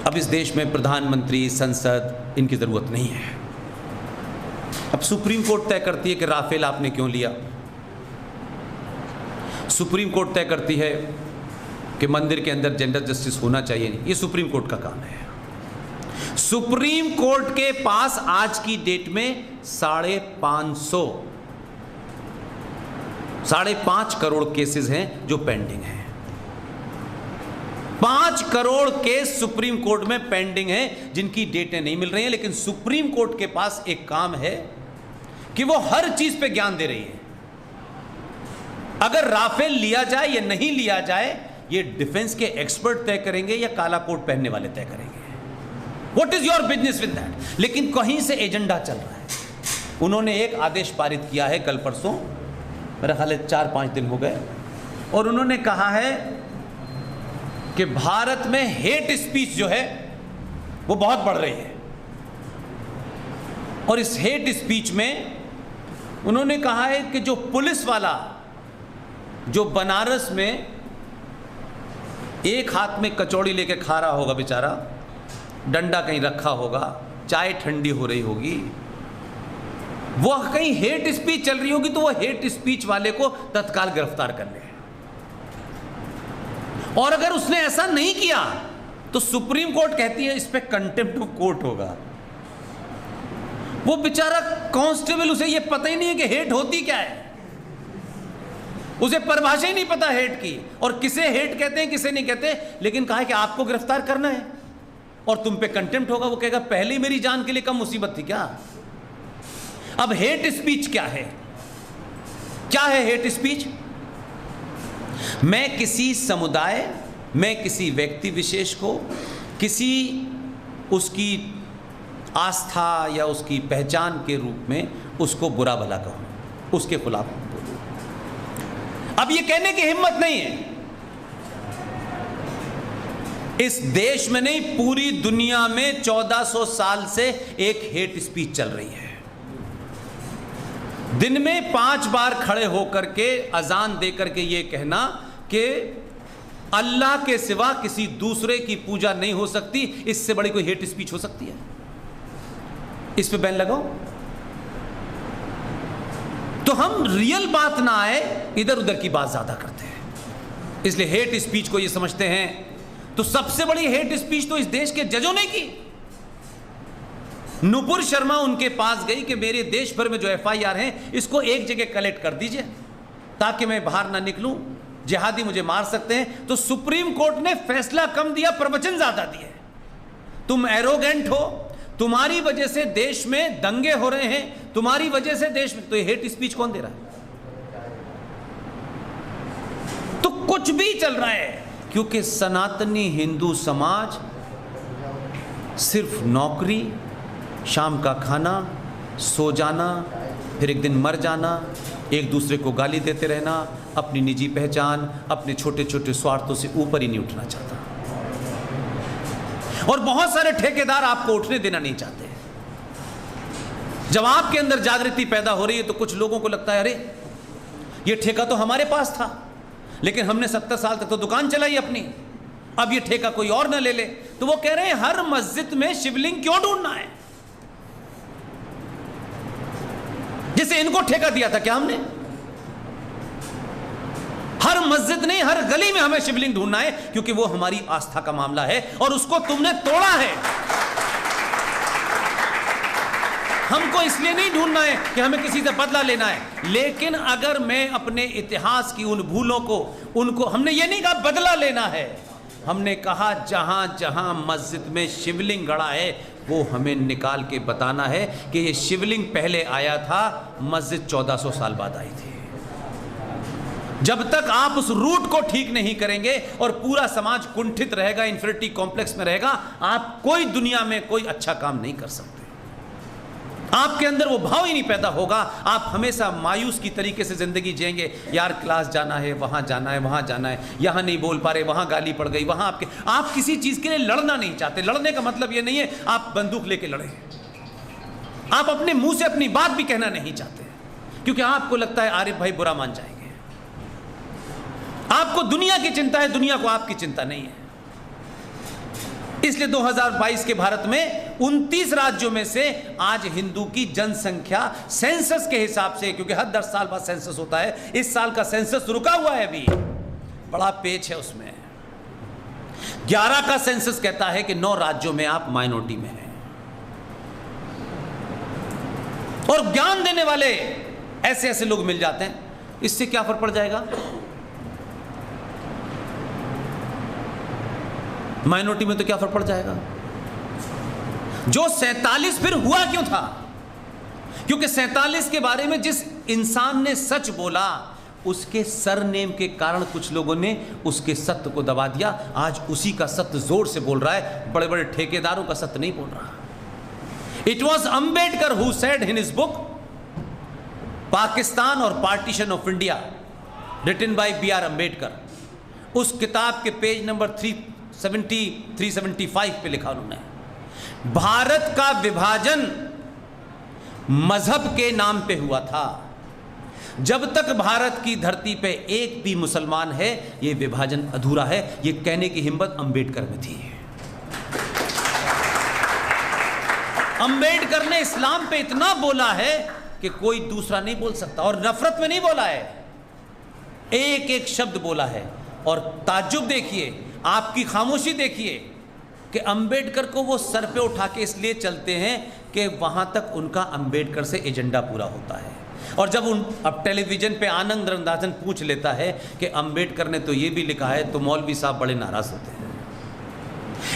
अब इस देश में प्रधानमंत्री, संसद, इनकी ज़रूरत नहीं है। अब सुप्रीम कोर्ट तय करती है कि राफेल आपने क्यों लिया। सुप्रीम कोर्ट तय करती है कि मंदिर के अंदर जेंडर जस्टिस होना चाहिए नहीं। ये सुप्रीम कोर्ट का काम है। सुप्रीम कोर्ट के पास आज की डेट में 5.5 करोड़ केसेस हैं जो पेंडिंग हैं। 5 करोड़ केस सुप्रीम कोर्ट में पेंडिंग हैं जिनकी डेटें नहीं मिल रही हैं। लेकिन सुप्रीम कोर्ट के पास एक काम है कि वो हर चीज पे ज्ञान दे रही है। अगर राफेल लिया जाए या नहीं लिया जाए, ये डिफेंस के एक्सपर्ट तय करेंगे या काला कोट पहनने वाले तय करेंगे। What is your business with that. लेकिन कहीं से एजेंडा चल रहा है। उन्होंने एक आदेश पारित किया है कल परसों, मेरा ख्याल है 4-5 दिन हो गए, और उन्होंने कहा है कि भारत में हेट स्पीच जो है वो बहुत बढ़ रही है। और इस हेट स्पीच में उन्होंने कहा है कि जो पुलिस वाला जो बनारस में एक हाथ में कचौड़ी लेके खा रहा होगा बेचारा, डंडा कहीं रखा होगा, चाय ठंडी हो रही होगी, वो कहीं हेट स्पीच चल रही होगी, तो वो हेट स्पीच वाले को तत्काल गिरफ्तार कर ले। और अगर उसने ऐसा नहीं किया तो सुप्रीम कोर्ट कहती है इस पे कंटेम्प्ट ऑफ कोर्ट होगा। वो बेचारा कांस्टेबल, उसे ये पता ही नहीं है कि हेट होती क्या है, उसे परिभाषा ही नहीं पता हेट की, और किसे हेट कहते हैं किसे नहीं कहते। लेकिन कहा है कि आपको गिरफ्तार करना है और तुम पे कंटेम्प्ट होगा। वो कहेगा पहले ही मेरी जान के लिए कम मुसीबत थी क्या। अब हेट स्पीच क्या है? क्या है हेट स्पीच? मैं किसी समुदाय, मैं किसी व्यक्ति विशेष को किसी उसकी आस्था या उसकी पहचान के रूप में उसको बुरा भला कहूं, उसके खिलाफ बोलूं। अब ये कहने की हिम्मत नहीं है इस देश में नहीं, पूरी दुनिया में 1400 साल से एक हेट स्पीच चल रही है। दिन में 5 बार खड़े होकर के अजान देकर के ये कहना कि अल्लाह के सिवा किसी दूसरे की पूजा नहीं हो सकती, इससे बड़ी कोई हेट स्पीच हो सकती है? इस पे बैन लगाओ। तो हम रियल बात ना आए, इधर उधर की बात ज्यादा करते हैं। इसलिए हेट स्पीच को ये समझते हैं। तो सबसे बड़ी हेट स्पीच तो इस देश के जजों ने की। नुपुर शर्मा उनके पास गई कि मेरे देश भर में जो FIR हैं इसको एक जगह कलेक्ट कर दीजिए ताकि मैं बाहर ना निकलूं, जिहादी मुझे मार सकते हैं। तो सुप्रीम कोर्ट ने फैसला कम दिया, प्रवचन ज्यादा दिए। तुम एरोगेंट हो, तुम्हारी वजह से देश में दंगे हो रहे हैं, तुम्हारी वजह से देश में, तो ये हेट स्पीच कौन दे रहा है? तो कुछ भी चल रहा है, क्योंकि सनातनी हिंदू समाज सिर्फ नौकरी, शाम का खाना, सो जाना, फिर एक दिन मर जाना, एक दूसरे को गाली देते रहना, अपनी निजी पहचान, अपने छोटे छोटे स्वार्थों से ऊपर ही नहीं उठना चाहता। और बहुत सारे ठेकेदार आपको उठने देना नहीं चाहते। जब आपके अंदर जागृति पैदा हो रही है तो कुछ लोगों को लगता है अरे ये ठेका तो हमारे पास था, लेकिन हमने 70 साल तक तो दुकान चलाई अपनी, अब ये ठेका कोई और ना ले ले। तो वो कह रहे हैं हर मस्जिद में शिवलिंग क्यों ढूंढना है? जैसे इनको ठेका दिया था क्या हमने? हर मस्जिद नहीं, हर गली में हमें शिवलिंग ढूंढना है, क्योंकि वो हमारी आस्था का मामला है और उसको तुमने तोड़ा है। हमको इसलिए नहीं ढूंढना है कि हमें किसी से बदला लेना है, लेकिन अगर मैं अपने इतिहास की उन भूलों को, उनको, हमने ये नहीं कहा बदला लेना है, हमने कहा जहां जहां मस्जिद में शिवलिंग गड़ा है वो हमें निकाल के बताना है कि ये शिवलिंग पहले आया था, मस्जिद 1400 साल बाद आई थी। जब तक आप उस रूट को ठीक नहीं करेंगे और पूरा समाज कुंठित रहेगा, इंफिनिटी कॉम्प्लेक्स में रहेगा, आप कोई दुनिया में कोई अच्छा काम नहीं कर सकते। आपके अंदर वो भाव ही नहीं पैदा होगा। आप हमेशा मायूस की तरीके से जिंदगी जिएंगे। यार क्लास जाना है, वहां जाना है, वहां जाना है, यहां नहीं बोल पा रहे, वहां गाली पड़ गई, वहां आप किसी चीज के लिए लड़ना नहीं चाहते। लड़ने का मतलब ये नहीं है आप बंदूक लेके लड़े, आप अपने मुंह से अपनी बात भी कहना नहीं चाहते, क्योंकि आपको लगता है आरिफ भाई बुरा मान जाएंगे। आपको दुनिया की चिंता है, दुनिया को आपकी चिंता नहीं है। इसलिए 2022 के भारत में 29 राज्यों में से आज हिंदू की जनसंख्या सेंसस के हिसाब से, क्योंकि हर 10 साल बाद सेंसस होता है, इस साल का सेंसस रुका हुआ है, अभी बड़ा पेच है उसमें। 11 का सेंसस कहता है कि 9 राज्यों में आप माइनॉरिटी में हैं, और ज्ञान देने वाले ऐसे ऐसे लोग मिल जाते हैं, इससे क्या फर्क पड़ जाएगा? माइनॉरिटी में तो क्या फर्क पड़ जाएगा? जो 47 फिर हुआ क्यों था? क्योंकि 47 के बारे में जिस इंसान ने सच बोला, उसके सरनेम के कारण कुछ लोगों ने उसके सत्य को दबा दिया। आज उसी का सत्य जोर से बोल रहा है, बड़े बड़े ठेकेदारों का सत्य नहीं बोल रहा। It was Ambedkar who said in his book Pakistan और partition of India, written by B R Ambedkar. उस किताब के पेज नंबर 375 पे लिखा उन्होंने, भारत का विभाजन मजहब के नाम पे हुआ था। जब तक भारत की धरती पे एक भी मुसलमान है, यह विभाजन अधूरा है। यह कहने की हिम्मत अंबेडकर में थी। अंबेडकर ने इस्लाम पे इतना बोला है कि कोई दूसरा नहीं बोल सकता, और नफरत में नहीं बोला है, एक एक शब्द बोला है। और ताज्जुब देखिए, आपकी खामोशी देखिए कि अंबेडकर को वो सर पे उठा के इसलिए चलते हैं कि वहां तक उनका अंबेडकर से एजेंडा पूरा होता है। और जब अब टेलीविजन पे आनंद रंगदासन पूछ लेता है कि अंबेडकर ने तो ये भी लिखा है, तो मौलवी साहब बड़े नाराज होते हैं।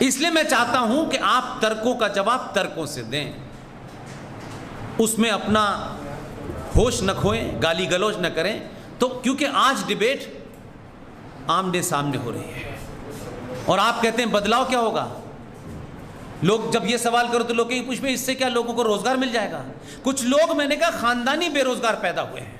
इसलिए मैं चाहता हूं कि आप तर्कों का जवाब तर्कों से दें, उसमें अपना होश न खोएं, गाली गलौज न करें। तो क्योंकि आज डिबेट आमने सामने हो रही है, और आप कहते हैं बदलाव क्या होगा? लोग जब ये सवाल करो तो लोग कहीं पूछते हैं इससे क्या लोगों को रोजगार मिल जाएगा? कुछ लोग, मैंने कहा, खानदानी बेरोजगार पैदा हुए हैं,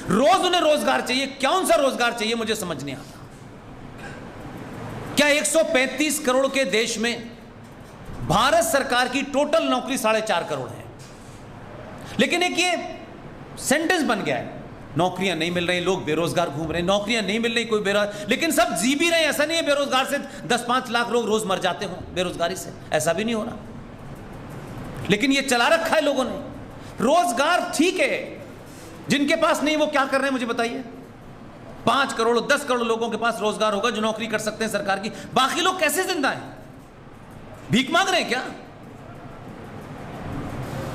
रोज उन्हें रोजगार चाहिए। कौन सा रोजगार चाहिए मुझे समझ नहीं आता। क्या 135 करोड़ के देश में भारत सरकार की टोटल नौकरी 4.5 करोड़ है, लेकिन एक ये सेंटेंस बन गया है, नौकरियां नहीं मिल रही, लोग बेरोजगार घूम रहे हैं, नौकरियां नहीं मिल रही, कोई बेरोजगार, लेकिन सब जी भी रहे हैं। ऐसा नहीं है बेरोजगार से 10-5 लाख लोग रोज मर जाते हो बेरोजगारी से, ऐसा भी नहीं हो रहा, लेकिन ये चला रखा है लोगों ने। रोजगार ठीक है, जिनके पास नहीं वो क्या कर रहे हैं मुझे बताइए। 5 करोड़ 10 करोड़ लोगों के पास रोजगार होगा जो नौकरी कर सकते हैं सरकार की, बाकी लोग कैसे जिंदा हैं? भीख मांग रहे हैं क्या?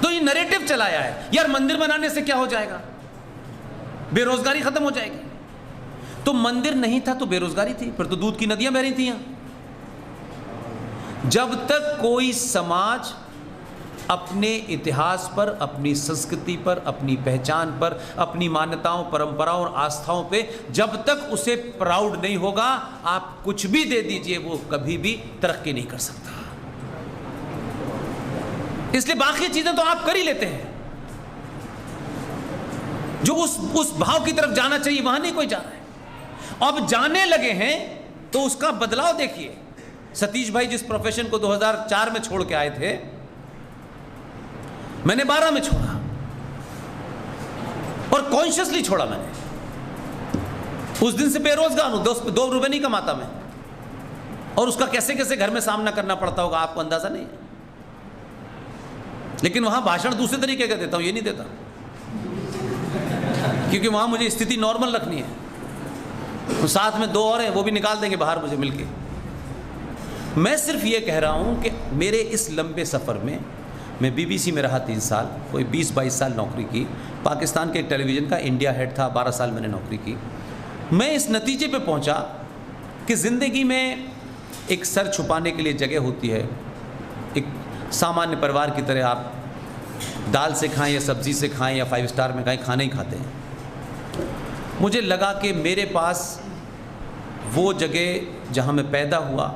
तो ये नैरेटिव चलाया है यार, मंदिर बनाने से क्या हो जाएगा, बेरोजगारी खत्म हो जाएगी। तो मंदिर नहीं था तो बेरोजगारी थी, फिर तो दूध की नदियां बह रही थी यहां। जब तक कोई समाज अपने इतिहास पर, अपनी संस्कृति पर, अपनी पहचान पर, अपनी मान्यताओं, परंपराओं और आस्थाओं पे जब तक उसे प्राउड नहीं होगा, आप कुछ भी दे दीजिए, वो कभी भी तरक्की नहीं कर सकता। इसलिए बाकी चीजें तो आप कर ही लेते हैं, जो उस भाव की तरफ जाना चाहिए वहां नहीं कोई जा रहा है। अब जाने लगे हैं तो उसका बदलाव देखिए। सतीश भाई जिस प्रोफेशन को 2004 में छोड़ के आए थे, मैंने 12 में छोड़ा, और कॉन्शियसली छोड़ा मैंने। उस दिन से बेरोजगार हूं, 2 रुपए नहीं कमाता मैं, और उसका कैसे कैसे घर में सामना करना पड़ता होगा आपको अंदाजा नहीं है। लेकिन वहां भाषण दूसरे तरीके का देता हूं, ये नहीं देता, क्योंकि वहां मुझे स्थिति नॉर्मल रखनी है। तो साथ में 2 और हैं, वो भी निकाल देंगे बाहर मुझे मिलके। मैं सिर्फ ये कह रहा हूं कि मेरे इस लंबे सफ़र में, मैं बीबीसी में रहा 3 साल, कोई 20-22 साल नौकरी की, पाकिस्तान के टेलीविज़न का इंडिया हेड था, 12 साल मैंने नौकरी की। मैं इस नतीजे पे पहुंचा कि ज़िंदगी में एक सर छुपाने के लिए जगह होती है। एक सामान्य परिवार की तरह आप दाल से खाएं या सब्ज़ी से खाएं या 5 स्टार में खाएं, खाना ही खाते हैं। मुझे लगा कि मेरे पास वो जगह जहाँ मैं पैदा हुआ,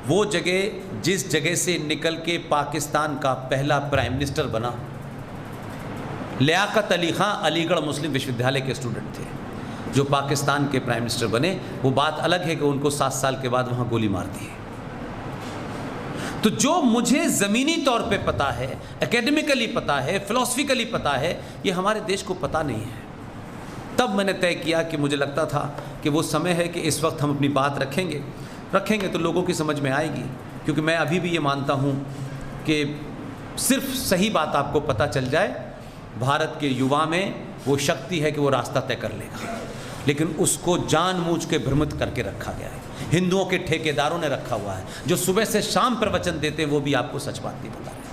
वो जगह जिस जगह से निकल के पाकिस्तान का पहला प्राइम मिनिस्टर बना, लियाकत अली खां अलीगढ़ मुस्लिम विश्वविद्यालय के स्टूडेंट थे जो पाकिस्तान के प्राइम मिनिस्टर बने। वो बात अलग है कि उनको 7 साल के बाद वहाँ गोली मार दी। तो जो मुझे ज़मीनी तौर पे पता है, एकेडमिकली पता है, फिलोसफिकली पता है, ये हमारे देश को पता नहीं है। तब मैंने तय किया कि मुझे लगता था कि वो समय है कि इस वक्त हम अपनी बात रखेंगे। रखेंगे तो लोगों की समझ में आएगी। क्योंकि मैं अभी भी ये मानता हूँ कि सिर्फ सही बात आपको पता चल जाए, भारत के युवा में वो शक्ति है कि वो रास्ता तय कर लेगा, लेकिन उसको जानबूझ के भ्रमित करके रखा गया है। हिंदुओं के ठेकेदारों ने रखा हुआ है, जो सुबह से शाम प्रवचन देते हैं वो भी आपको सच बात नहीं बता रहे।